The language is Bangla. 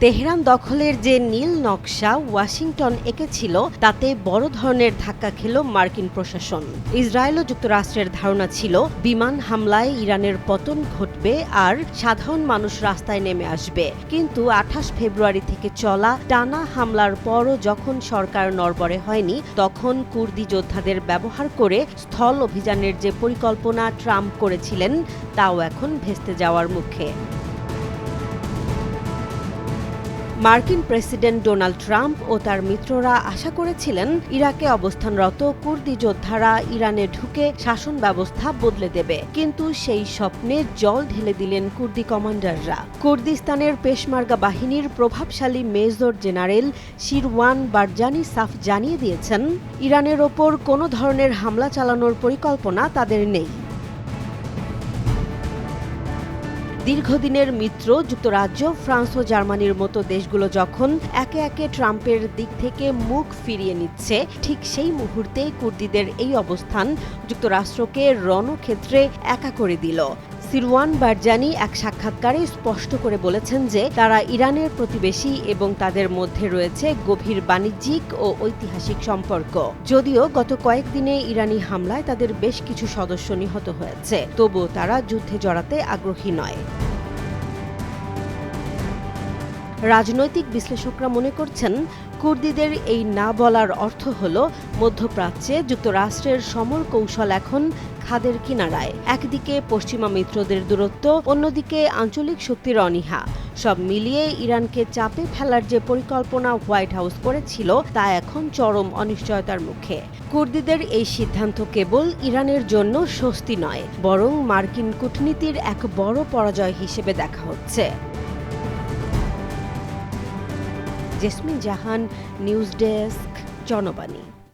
তেহরান দখলের যে নীল নকশা ওয়াশিংটন এঁকেছিল তাতে বড় ধরনের ধাক্কা খেল মার্কিন প্রশাসন। ইসরায়েল ও যুক্তরাষ্ট্রের ধারণা ছিল বিমান হামলায় ইরানের পতন ঘটবে আর সাধারণ মানুষ রাস্তায় নেমে আসবে, কিন্তু 28 ফেব্রুয়ারি থেকে চলা টানা হামলার পরও যখন সরকার নড়বড়ে হয়নি, তখন কুর্দি যোদ্ধাদের ব্যবহার করে স্থল অভিযানের যে পরিকল্পনা ট্রাম্প করেছিলেন তাও এখন ভেস্তে যাওয়ার মুখে। মার্কিন প্রেসিডেন্ট ডোনাল্ড ট্রাম্প ও তার মিত্ররা আশা করেছিলেন ইরাকে অবস্থানরত কুর্দি যোদ্ধারা ইরানে ঢুকে শাসন ব্যবস্থা বদলে দেবে, কিন্তু সেই স্বপ্নে জল ঢেলে দিলেন কুর্দি কমান্ডাররা। কুর্দিস্তানের পেশমার্গা বাহিনীর প্রভাবশালী মেজর জেনারেল শিরওয়ান বারজানি সাফ জানিয়ে দিয়েছেন, ইরানের ওপর কোনো ধরনের হামলা চালানোর পরিকল্পনা তাদের নেই। দীর্ঘদিনের মিত্র যুক্তরাজ্য, ফ্রান্স ও জার্মানির মতো দেশগুলো যখন একে একে ট্রাম্পের দিক থেকে মুখ ফিরিয়ে নিচ্ছে, ঠিক সেই মুহূর্তে কুর্দিদের এই অবস্থান যুক্তরাষ্ট্রকে রণক্ষেত্রে একা করে দিল। শিরওয়ান বারজানি এক সাক্ষাৎকারে স্পষ্ট করে বলেছেন যে তারা ইরানের প্রতিবেশী এবং তাদের মধ্যে রয়েছে গভীর বাণিজ্যিক ও ঐতিহাসিক সম্পর্ক। যদিও গত কয়েকদিনে ইরানি হামলায় তাদের বেশ কিছু সদস্য নিহত হয়েছে, তবুও তারা যুদ্ধে জড়াতে আগ্রহী নয়। রাজনৈতিক বিশ্লেষকরা মনে করছেন, কুর্দিদের এই না বলার অর্থ হল মধ্যপ্রাচ্যে যুক্তরাষ্ট্রের সমর কৌশল এখন খাদের কিনারায়। একদিকে পশ্চিমা মিত্রদের দূরত্ব, অন্যদিকে আঞ্চলিক শক্তির অনীহা, সব মিলিয়ে ইরানকে চাপে ফেলার যে পরিকল্পনা হোয়াইট হাউস করেছিল তা এখন চরম অনিশ্চয়তার মুখে। কুর্দিদের এই সিদ্ধান্ত কেবল ইরানের জন্য স্বস্তি নয়, বরং মার্কিন কূটনীতির এক বড় পরাজয় হিসেবে দেখা হচ্ছে। জেসমিন জাহান, নিউজ ডেস্ক, জনবাণী।